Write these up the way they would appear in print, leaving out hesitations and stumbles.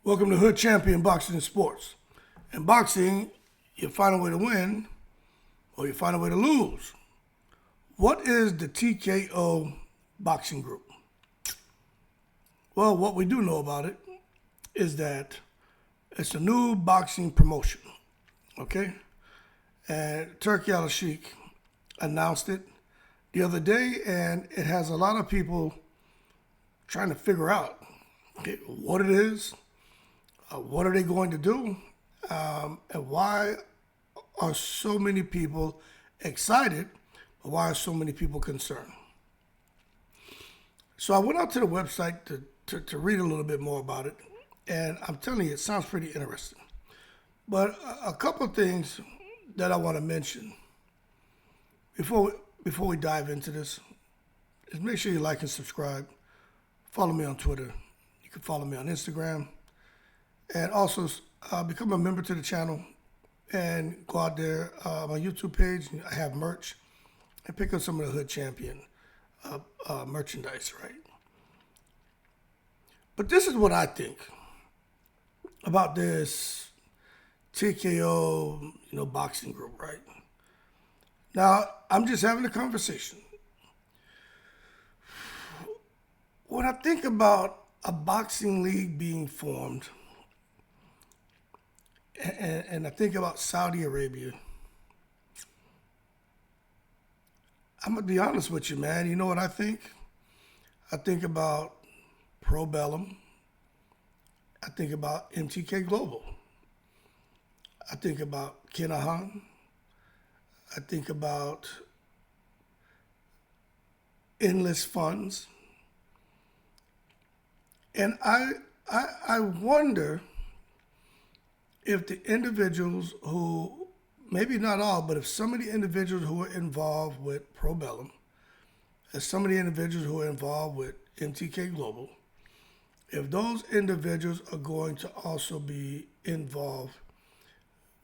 Welcome to Hood Champion Boxing and Sports. In boxing, you find a way to win or you find a way to lose. What is the TKO boxing group? Well, what we do know about it is that it's a new boxing promotion, okay? And Turki Alalshikh announced it the other day, and it has a lot of people trying to figure out what it is, what are they going to do, and why are so many people excited, but why are so many people concerned? So I went out to the website to read a little bit more about it, and I'm telling you, it sounds pretty interesting. But a couple of things that I want to mention before we dive into this is make sure you like and subscribe. Follow me on Twitter. You can follow me on Instagram. And also become a member to the channel and go out there my YouTube page. I have merch and pick up some of the Hood Champion merchandise, right? But this is what I think about this TKO, boxing group, right? Now, I'm just having a conversation. When I think about a boxing league being formed, and I think about Saudi Arabia, I'm going to be honest with you, man. You know what I think? I think about Probellum. I think about MTK Global. I think about Kinahan. I think about endless funds. And I wonder if the individuals who, maybe not all, but if some of the individuals who are involved with Probellum, and some of the individuals who are involved with MTK Global, if those individuals are going to also be involved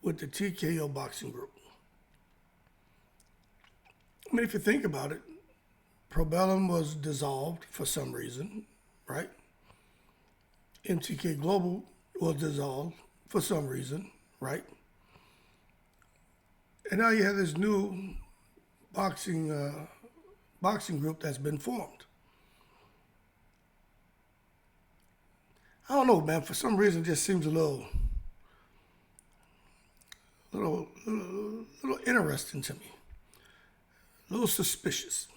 with the TKO boxing group. I mean, if you think about it, Probellum was dissolved for some reason, right? MTK Global was dissolved for some reason, right? And now you have this new boxing group that's been formed. I don't know, man. For some reason, it just seems a little interesting to me. A little suspicious.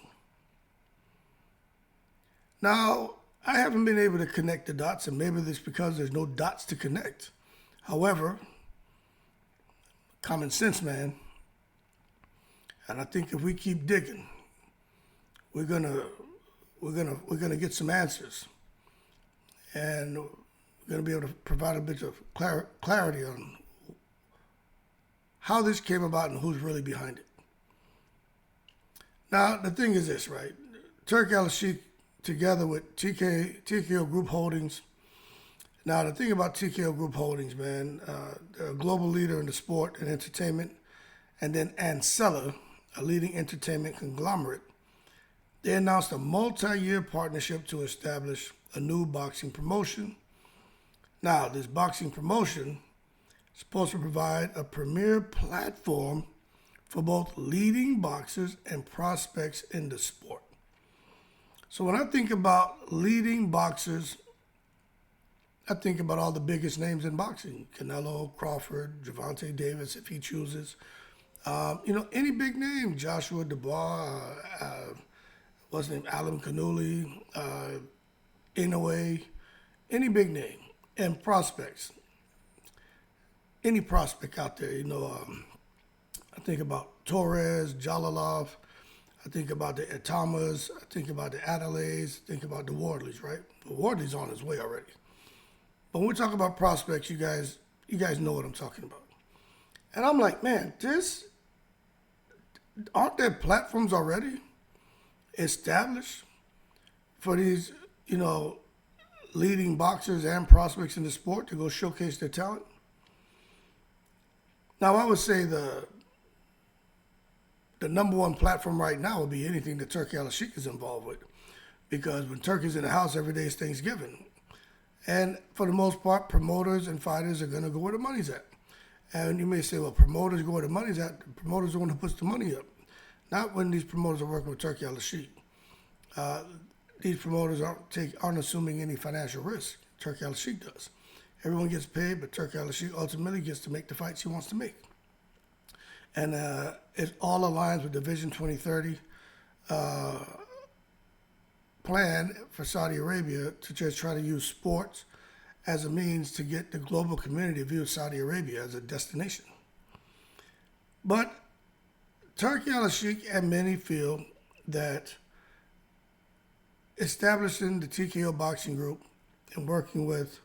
Now, I haven't been able to connect the dots, and maybe it's because there's no dots to connect. However, common sense, man. And I think if we keep digging, we're gonna get some answers, and we're gonna be able to provide a bit of clarity on how this came about and who's really behind it. Now, the thing is this, right? Turki Alalshikh, together with TKO Group Holdings. Now, the thing about TKO Group Holdings, man, they're a global leader in the sport and entertainment. And then Ancella, a leading entertainment conglomerate, they announced a multi-year partnership to establish a new boxing promotion. Now, this boxing promotion is supposed to provide a premier platform for both leading boxers and prospects in the sport. So when I think about leading boxers, I think about all the biggest names in boxing: Canelo, Crawford, Gervonta Davis, if he chooses. Any big name: Joshua Dubois, what's his name? Alan Canuli, Inoue, any big name, and prospects. Any prospect out there, I think about Torres, Jalalov. I think about the Etamas. I think about the Adelays. I think about the Wardleys, right? The Wardley's on his way already. But when we talk about prospects, you guys know what I'm talking about. And I'm like, man, aren't there platforms already established for these, leading boxers and prospects in the sport to go showcase their talent? Now, I would say the number one platform right now would be anything that Turki Alalshikh is involved with. Because when Turkey's in the house, every day is Thanksgiving. And for the most part, promoters and fighters are going to go where the money's at. And you may say, well, promoters go where the money's at. The promoters are the one who puts the money up. Not when these promoters are working with Turki Alalshikh. These promoters aren't assuming any financial risk. Turki Alalshikh does. Everyone gets paid, but Turki Alalshikh ultimately gets to make the fights he wants to make. And it all aligns with the Vision 2030 plan for Saudi Arabia to just try to use sports as a means to get the global community to view Saudi Arabia as a destination. But Turki Alalshikh and many feel that establishing the TKO boxing group and working with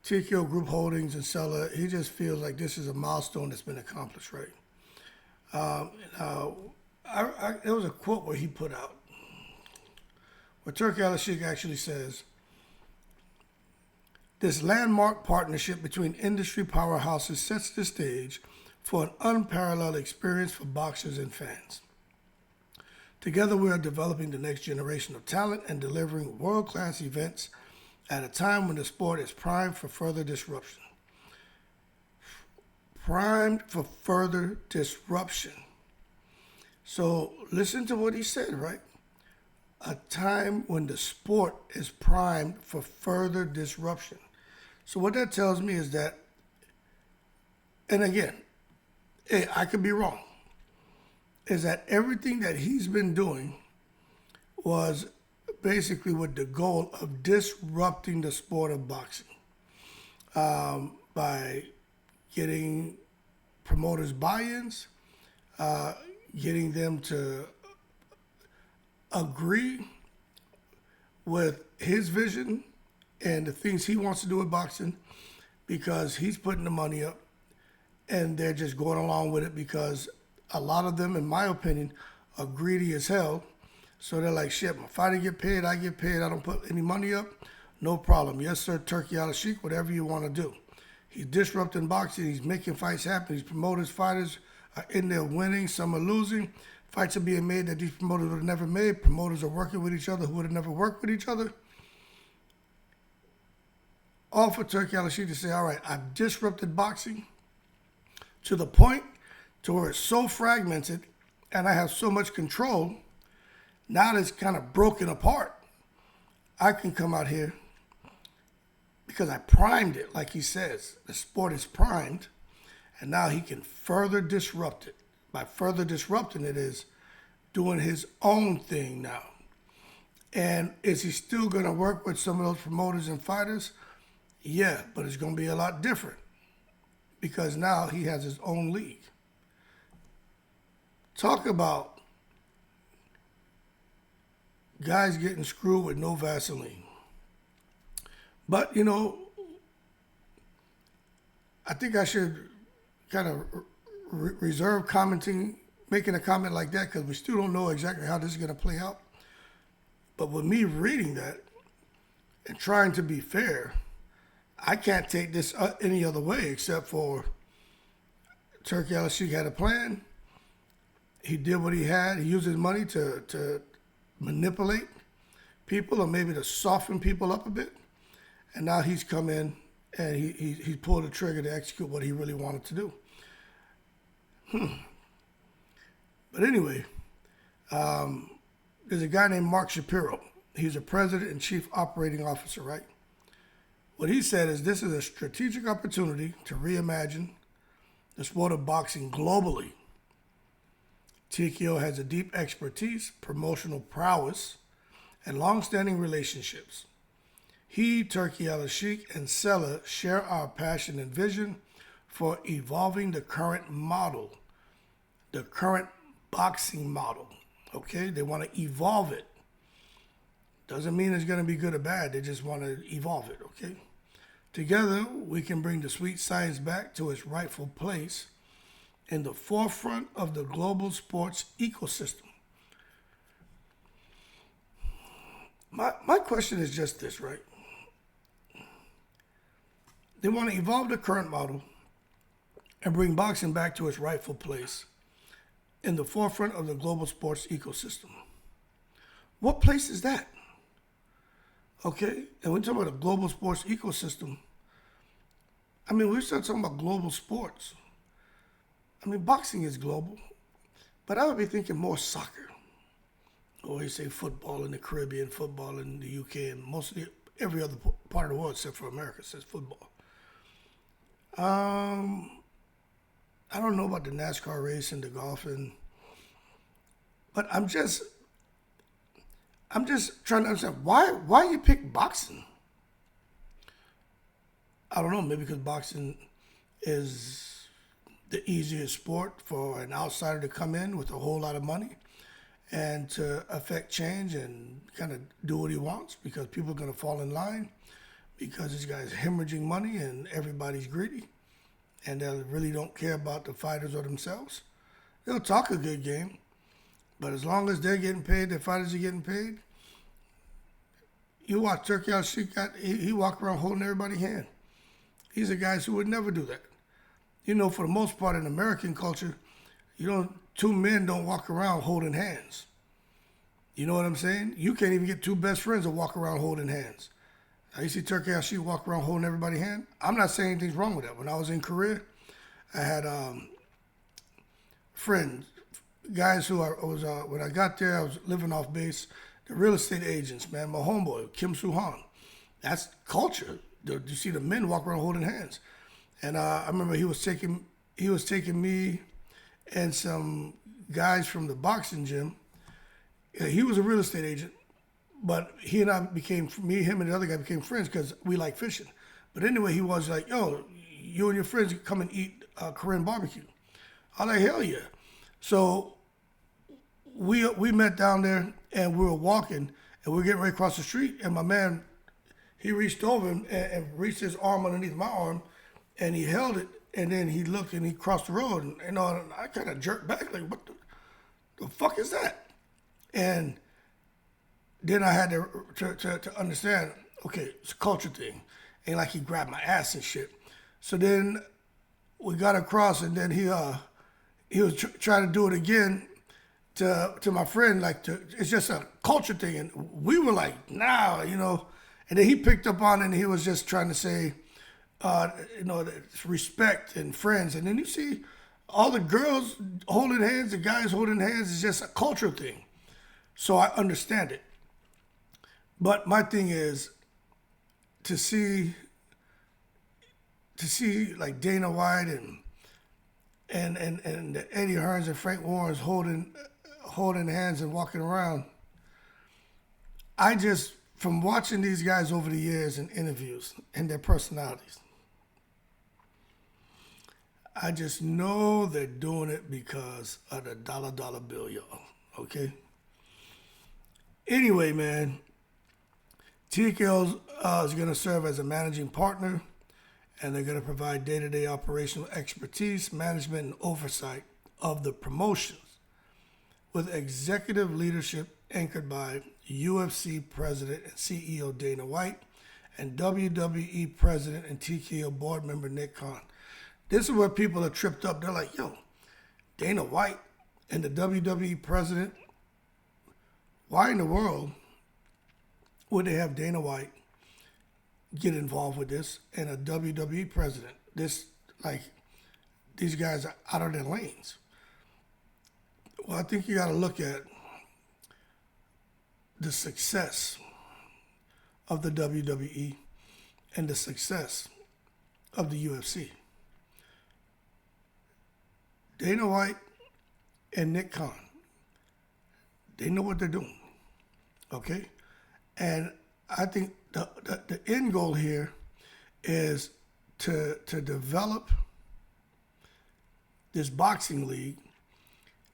TKO Group Holdings and Seller, he just feels like this is a milestone that's been accomplished, right? There was a quote where he put out, where Turki Alalshikh actually says, this landmark partnership between industry powerhouses sets the stage for an unparalleled experience for boxers and fans. Together, we are developing the next generation of talent and delivering world-class events at a time when the sport is primed for further disruption. Primed for further disruption. So listen to what he said, right? A time when the sport is primed for further disruption. So what that tells me is that, and again, hey, I could be wrong, is that everything that he's been doing was basically with the goal of disrupting the sport of boxing by getting promoters' buy-ins, getting them to agree with his vision and the things he wants to do with boxing, because he's putting the money up and they're just going along with it because a lot of them, in my opinion, are greedy as hell. So they're like, shit, if I get paid, I get paid. I don't put any money up. No problem. Yes, sir, Turki Alalshikh, whatever you want to do. He's disrupting boxing. He's making fights happen. These promoters, fighters are in there winning. Some are losing. Fights are being made that these promoters would have never made. Promoters are working with each other who would have never worked with each other. All for Turki Alalshikh to say, all right, I've disrupted boxing to the point to where it's so fragmented and I have so much control. Now that it's kind of broken apart, I can come out here because I primed it, like he says. The sport is primed, and now he can further disrupt it. By further disrupting it is doing his own thing now. And is he still going to work with some of those promoters and fighters? Yeah, but it's going to be a lot different because now he has his own league. Talk about guys getting screwed with no Vaseline. But, you know, I think I should kind of reserve making a comment like that because we still don't know exactly how this is going to play out. But with me reading that and trying to be fair, I can't take this any other way except for Turki Alalshikh had a plan. He did what he had. He used his money to manipulate people or maybe to soften people up a bit. And now he's come in and he pulled the trigger to execute what he really wanted to do. But anyway, there's a guy named Mark Shapiro. He's a president and chief operating officer, right? What he said is this is a strategic opportunity to reimagine the sport of boxing globally. TKO has a deep expertise, promotional prowess, and long-standing relationships. He, Turki Alalshikh, and Seller share our passion and vision for evolving the current model, the current boxing model. Okay? They want to evolve it. Doesn't mean it's going to be good or bad. They just want to evolve it. Okay? Together, we can bring the sweet science back to its rightful place in the forefront of the global sports ecosystem. My question is just this, right? They want to evolve the current model and bring boxing back to its rightful place in the forefront of the global sports ecosystem. What place is that? Okay? And we're talking about a global sports ecosystem. I mean, we start talking about global sports. I mean, boxing is global, but I would be thinking more soccer. Or you say football in the Caribbean, football in the UK, and mostly every other part of the world except for America says football. I don't know about the NASCAR race and the golfing, but I'm just trying to understand why you pick boxing. I don't know, maybe because boxing is the easiest sport for an outsider to come in with a whole lot of money and to affect change and kind of do what he wants because people are going to fall in line because this guy's hemorrhaging money and everybody's greedy and they really don't care about the fighters or themselves. They'll talk a good game, but as long as they're getting paid, their fighters are getting paid. You watch Turki Alalshikh, he walk around holding everybody's hand. These are guys who would never do that. You know, for the most part in American culture, two men don't walk around holding hands. You know what I'm saying? You can't even get two best friends to walk around holding hands. Now, you see Turki Alalshikh walk around holding everybody's hand. I'm not saying anything's wrong with that. When I was in Korea, I had friends, guys who when I got there, I was living off base. The real estate agents, man, my homeboy, Kim Soo-han. That's culture. You see the men walk around holding hands. And I remember he was taking me and some guys from the boxing gym. He was a real estate agent, but him and the other guy became friends because we like fishing. But anyway, he was like, yo, you and your friends come and eat Korean barbecue. I was like, hell yeah. So we met down there and we were walking and we were getting ready to cross the street and my man, he reached over and reached his arm underneath my arm and he held it and then he looked and he crossed the road and I kind of jerked back like, what the fuck is that? And then I had to understand, okay, it's a culture thing. Ain't like he grabbed my ass and shit. So then we got across and then he was trying to do it again to my friend, it's just a culture thing. And we were like, nah, and then he picked up on it and he was just trying to say, it's respect and friends. And then you see all the girls holding hands, the guys holding hands is just a cultural thing. So I understand it. But my thing is to see like Dana White and Eddie Hearns and Frank Warren's holding hands and walking around. From watching these guys over the years in interviews and their personalities, I just know they're doing it because of the dollar bill, y'all. Okay? Anyway, man, TKO is going to serve as a managing partner, and they're going to provide day-to-day operational expertise, management, and oversight of the promotions with executive leadership anchored by UFC President and CEO Dana White and WWE President and TKO board member Nick Khan. This is where people are tripped up. They're like, yo, Dana White and the WWE President, why in the world would they have Dana White get involved with this and a WWE President? These guys are out of their lanes. Well, I think you got to look at the success of the WWE and the success of the UFC. Dana White and Nick Khan, they know what they're doing, okay? And I think the end goal here is to develop this boxing league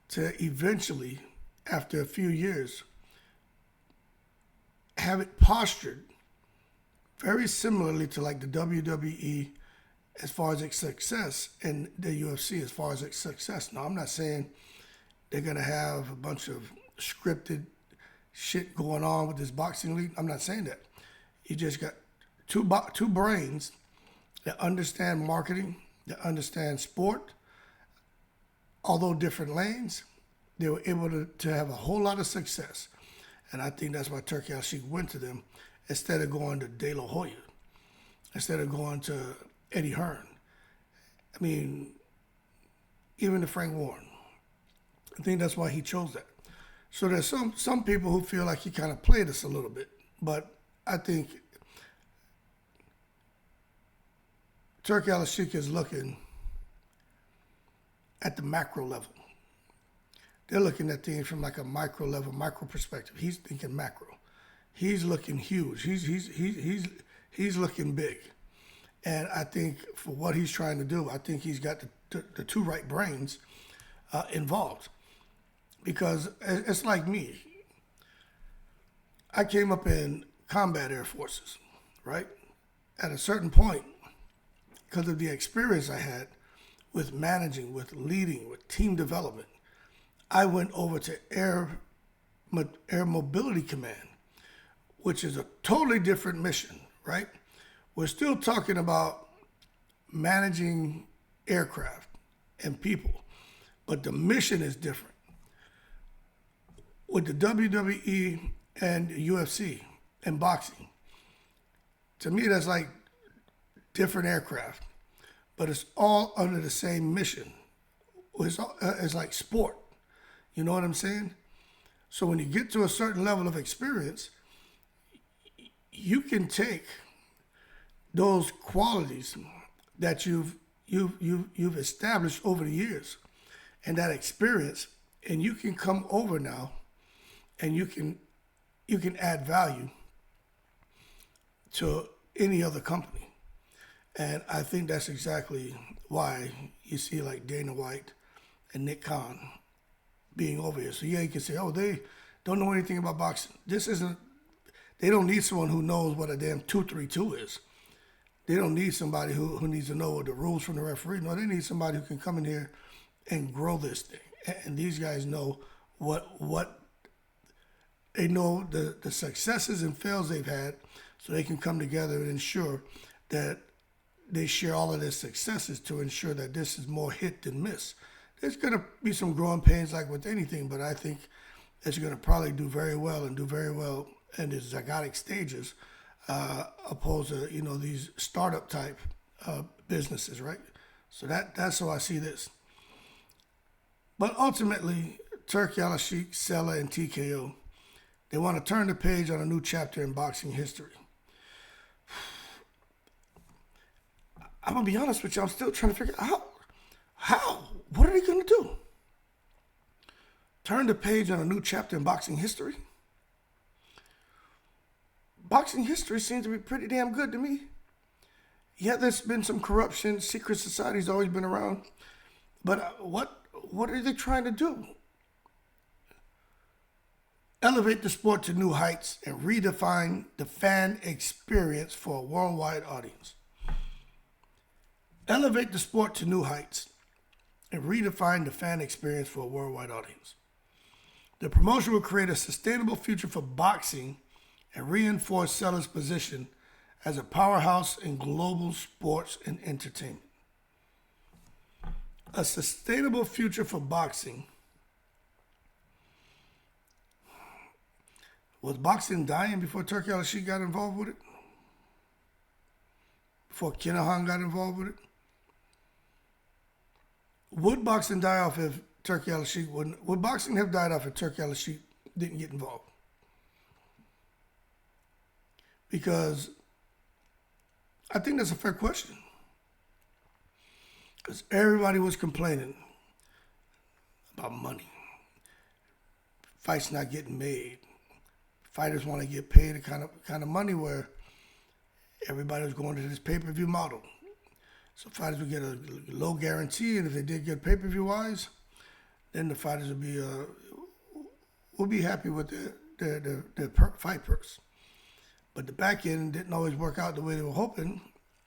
to eventually, after a few years, have it postured very similarly to like the WWE as far as its success and the UFC as far as its success. Now, I'm not saying they're going to have a bunch of scripted shit going on with this boxing league. I'm not saying that. You just got two brains that understand marketing, that understand sport. Although different lanes, they were able to have a whole lot of success. And I think that's why Turki Al-Sheikh went to them instead of going to De La Hoya, instead of going to Eddie Hearn. I mean, even to Frank Warren. I think that's why he chose that. So there's some people who feel like he kind of played us a little bit. But I think Turki Al-Sheikh is looking at the macro level. They're looking at things from like a micro level, micro perspective. He's thinking macro. He's looking huge. He's looking big. And I think for what he's trying to do, I think he's got the two right brains involved. Because it's like me. I came up in combat air forces, right? At a certain point, because of the experience I had with managing, with leading, with team development, I went over to Air Mobility Command, which is a totally different mission, right? We're still talking about managing aircraft and people, but the mission is different. With the WWE and UFC and boxing, to me that's like different aircraft, but it's all under the same mission. It's like sport. You know what I'm saying? So when you get to a certain level of experience, you can take those qualities that you've established over the years and that experience, and you can come over now and you can add value to any other company. And I think that's exactly why you see like Dana White and Nick Khan being over here. So yeah, you can say, oh, they don't know anything about boxing. They don't need someone who knows what a damn 232 is. They don't need somebody who needs to know the rules from the referee. No, they need somebody who can come in here and grow this thing. And these guys know what they know the successes and fails they've had, so they can come together and ensure that they share all of their successes to ensure that this is more hit than miss. There's going to be some growing pains like with anything, but I think it's going to probably do very well in the zygotic stages, opposed to these startup type businesses, right? So that's how I see this. But ultimately, Turki Al-Sheikh, Sella, and TKO, they want to turn the page on a new chapter in boxing history. I'm going to be honest with you, I'm still trying to figure out how? What are they going to do? Turn the page on a new chapter in boxing history? Boxing history seems to be pretty damn good to me. Yeah, there's been some corruption. Secret society's always been around. But what are they trying to do? Elevate the sport to new heights and redefine the fan experience for a worldwide audience. Elevate the sport to new heights and redefine the fan experience for a worldwide audience. The promotion will create a sustainable future for boxing and reinforce Sella's position as a powerhouse in global sports and entertainment. A sustainable future for boxing. Was boxing dying before Turki Al-Sheikh got involved with it? Before Kinahan got involved with it? Would boxing die off if Turki Al-Sheikh wouldn't? Would boxing have died off if Turki Al-Sheikh didn't get involved? Because I think that's a fair question. Because everybody was complaining about money. Fights not getting made. Fighters want to get paid the kind of money where everybody was going to this pay-per-view model. So fighters would get a low guarantee, and if they did get pay-per-view wise, then the fighters would be happy with their fight perks. But the back end didn't always work out the way they were hoping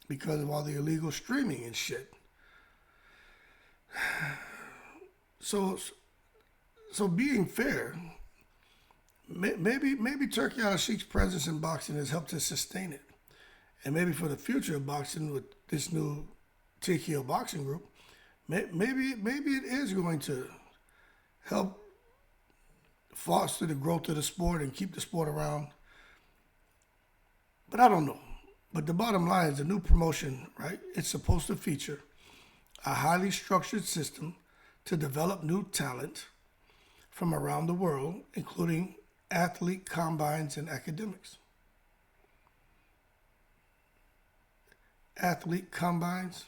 because of all the illegal streaming and shit. So being fair, maybe Turki Al-Sheikh's presence in boxing has helped to sustain it. And maybe for the future of boxing with this new TKO boxing group, maybe it is going to help foster the growth of the sport and keep the sport around. But I don't know. But the bottom line is the new promotion, right? It's supposed to feature a highly structured system to develop new talent from around the world, including athlete combines and academics. Athlete combines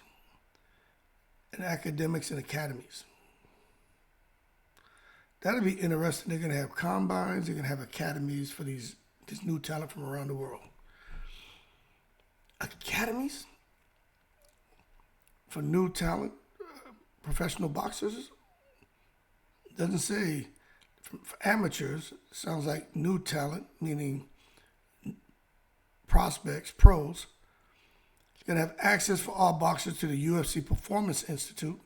and academics and academies. That'll be interesting. They're going to have combines, they're going to have academies for this new talent from around the world. Academies for new talent, professional boxers? Doesn't say for amateurs. Sounds like new talent, meaning prospects, pros. You're going to have access for all boxers to the UFC Performance Institute,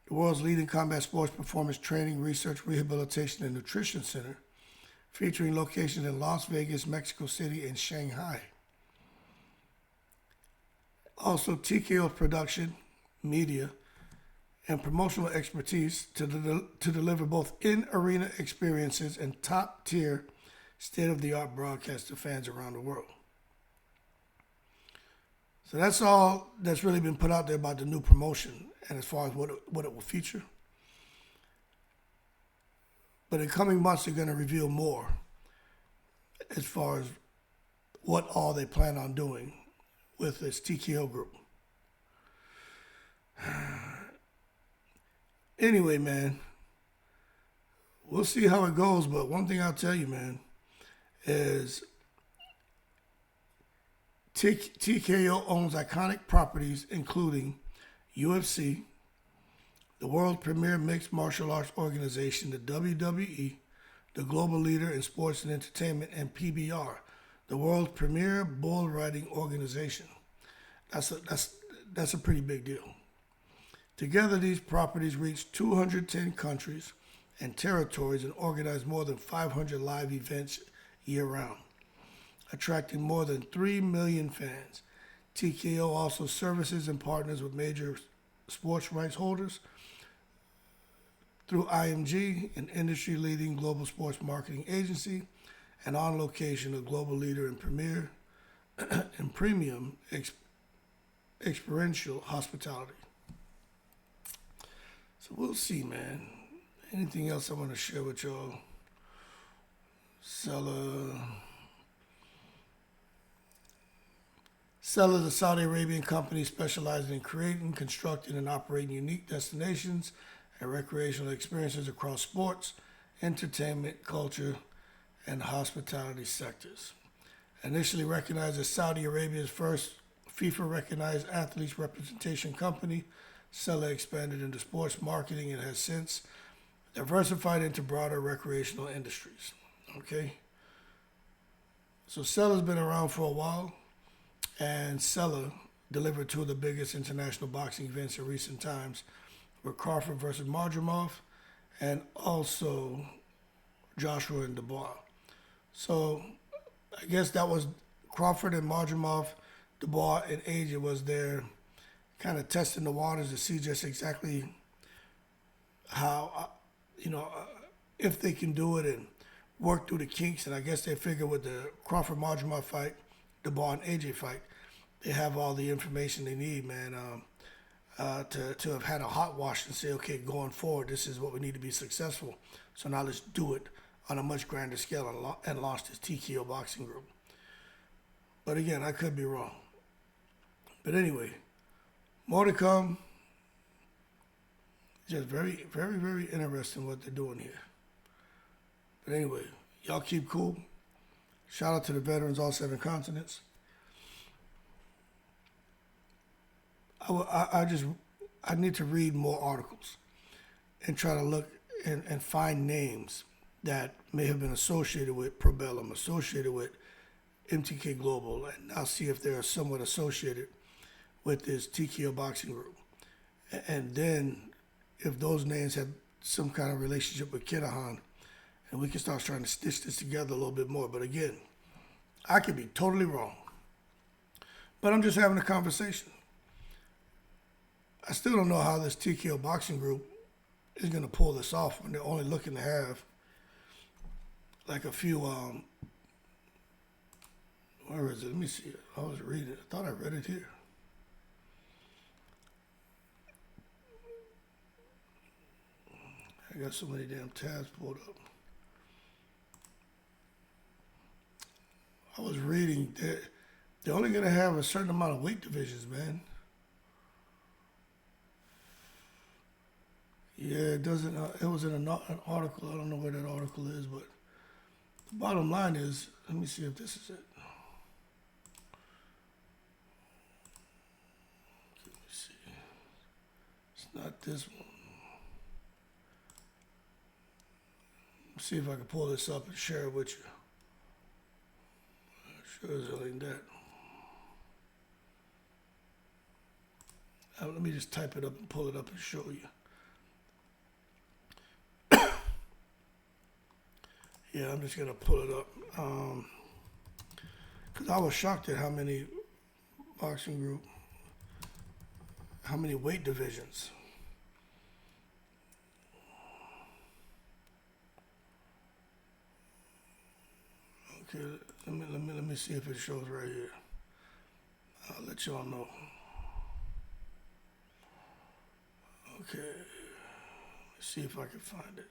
the world's leading combat sports performance training, research, rehabilitation, and nutrition center, featuring locations in Las Vegas, Mexico City, and Shanghai. Also, TKO production, media, and promotional expertise to deliver both in-arena experiences and top-tier, state-of-the-art broadcast to fans around the world. So that's all that's really been put out there about the new promotion and as far as what it will feature. But in coming months, they're going to reveal more as far as what all they plan on doing with this TKO group. Anyway, man, we'll see how it goes. But one thing I'll tell you, man, is TKO owns iconic properties including UFC, the world's premier mixed martial arts organization, the WWE, the global leader in sports and entertainment, and PBR, the world's premier bull riding organization. That's a pretty big deal. Together, these properties reach 210 countries and territories and organize more than 500 live events year-round, attracting more than 3 million fans. TKO also services and partners with major sports rights holders through IMG, an industry-leading global sports marketing agency, and On Location, a global leader in premier and premium experiential hospitality. So we'll see, man. Anything else I want to share with y'all? Seller, a Saudi Arabian company specializing in creating, constructing, and operating unique destinations and recreational experiences across sports, entertainment, culture, and hospitality sectors. Initially recognized as Saudi Arabia's first FIFA-recognized athletes representation company, Seller expanded into sports marketing and has since diversified into broader recreational industries. Okay? So Seller's been around for a while, and Seller delivered two of the biggest international boxing events in recent times with Crawford versus Madrimov and also Joshua and Dubois. So I guess that was Crawford and Madrimov, Dubois and AJ was there kind of testing the waters to see just exactly how, if they can do it and work through the kinks. And I guess they figure with the Crawford-Madrimov fight, Dubois and AJ fight, they have all the information they need, man, to have had a hot wash and say, okay, going forward, this is what we need to be successful. So now let's do it on a much grander scale and launch this TKO boxing group. But again, I could be wrong. But anyway, more to come. Just very, very, very interesting what they're doing here. But anyway, y'all keep cool. Shout out to the veterans, all 7 continents. I need to read more articles and try to look and find names that may have been associated with Probellum, associated with MTK Global, and I'll see if they're somewhat associated with this TKO boxing group. And then if those names have some kind of relationship with Kinahan, and we can start trying to stitch this together a little bit more. But again, I could be totally wrong. But I'm just having a conversation. I still don't know how this TKO boxing group is going to pull this off when they're only looking to have like a few, where is it? Let me see it. I was reading it. I thought I read it here. I got so many damn tabs pulled up. I was reading that they're only going to have a certain amount of weight divisions, man. Yeah, it doesn't. It was in an article. I don't know where that article is, but the bottom line is, let me see if this is it. Let me see. It's not this one. Let's see if I can pull this up and share it with you. Sure as hell ain't that. Let me just type it up and pull it up and show you. Yeah, I'm just gonna pull it up. Cause I was shocked at how many how many weight divisions. Okay, let me see if it shows right here. I'll let y'all know. Okay, let's see if I can find it.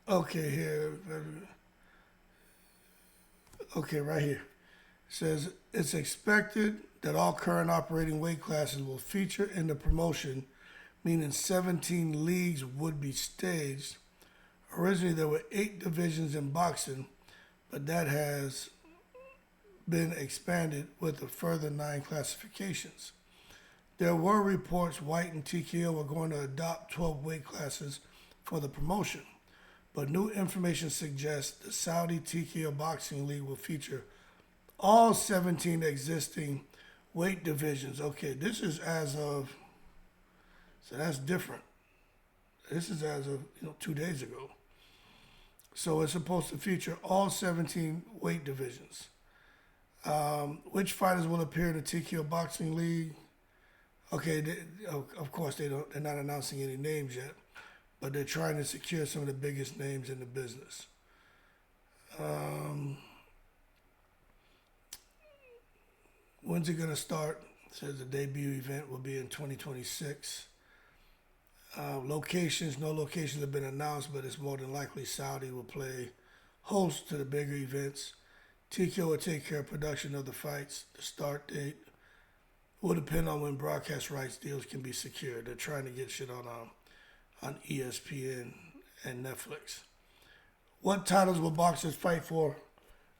Okay, here. Okay, right here. It says it's expected that all current operating weight classes will feature in the promotion, meaning 17 leagues would be staged. Originally, there were 8 divisions in boxing, but that has been expanded with a further 9 classifications. There were reports White and TKO were going to adopt 12 weight classes for the promotion, but new information suggests the Saudi TKO Boxing League will feature all 17 existing weight divisions. Okay, this is as of, so that's different. This is as of 2 days ago. So it's supposed to feature all 17 weight divisions. Which fighters will appear in the TKO Boxing League? Okay, of course they're not announcing any names yet, but they're trying to secure some of the biggest names in the business. When's it gonna start? It says the debut event will be in 2026. Locations, no locations have been announced, but it's more than likely Saudi will play host to the bigger events. TKO will take care of production of the fights. The start date will depend on when broadcast rights deals can be secured. They're trying to get shit on ESPN and Netflix. What titles will boxers fight for?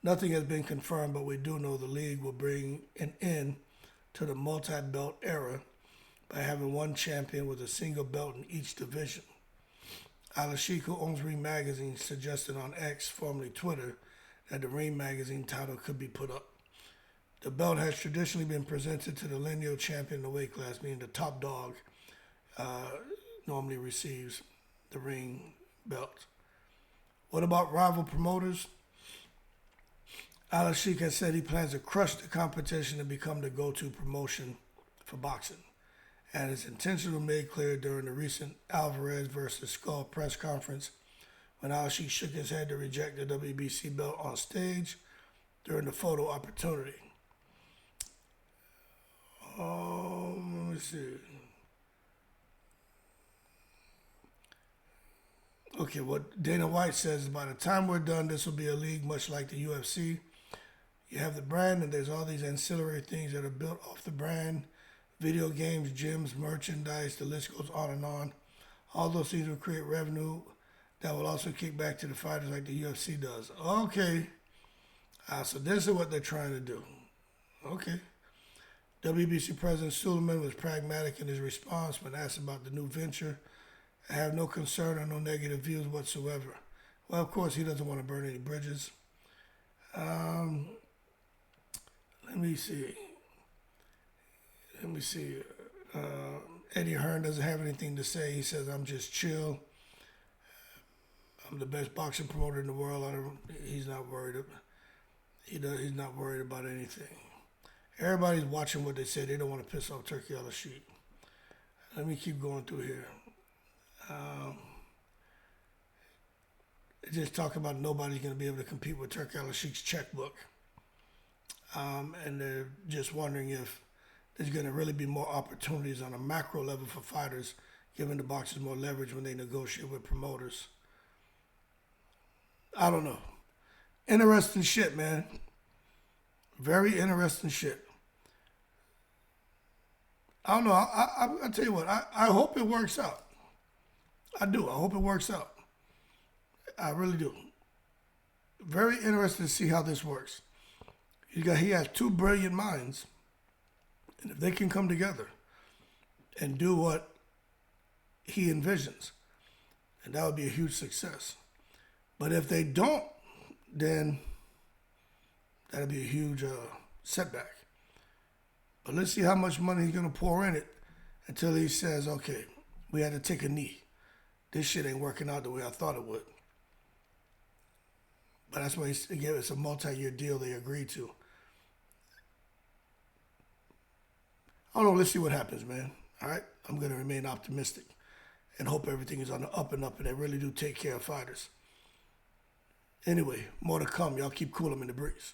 Nothing has been confirmed, but we do know the league will bring an end to the multi-belt era by having one champion with a single belt in each division. Alalshikh, who owns Ring Magazine, suggested on X, formerly Twitter, that the Ring Magazine title could be put up. The belt has traditionally been presented to the lineal champion in the weight class, meaning the top dog normally receives the Ring belt. What about rival promoters? Alalshikh has said he plans to crush the competition and become the go-to promotion for boxing, and his intentions were made clear during the recent Alvarez versus Skull press conference when Alalshikh shook his head to reject the WBC belt on stage during the photo opportunity. Let me see. Okay, what Dana White says is by the time we're done, this will be a league much like the UFC. You have the brand, and there's all these ancillary things that are built off the brand. Video games, gyms, merchandise, the list goes on and on. All those things will create revenue that will also kick back to the fighters like the UFC does. Okay. So this is what they're trying to do. Okay. WBC President Suleiman was pragmatic in his response when asked about the new venture. I have no concern or no negative views whatsoever. Well, of course, he doesn't want to burn any bridges. Let me see. Eddie Hearn doesn't have anything to say. He says, I'm just chill. I'm the best boxing promoter in the world. He's not worried. He's not worried about anything. Everybody's watching what they say. They don't want to piss off Turki Alalshikh. Let me keep going through here. They're just talking about nobody's going to be able to compete with Turki Alalshikh's checkbook. And they're just wondering if there's going to really be more opportunities on a macro level for fighters, giving the boxers more leverage when they negotiate with promoters. I don't know. Interesting shit, man. Very interesting shit. I don't know. I tell you what. I hope it works out. I do. I hope it works out. I really do. Very interested to see how this works. He has two brilliant minds, and if they can come together and do what he envisions, and that would be a huge success. But if they don't, then that'll be a huge setback. But let's see how much money he's going to pour in it until he says, okay, we had to take a knee. This shit ain't working out the way I thought it would. But that's why it's a multi-year deal they agreed to. I don't know. Let's see what happens, man. All right? I'm going to remain optimistic and hope everything is on the up and up and they really do take care of fighters. Anyway, more to come. Y'all keep cool them in the breeze.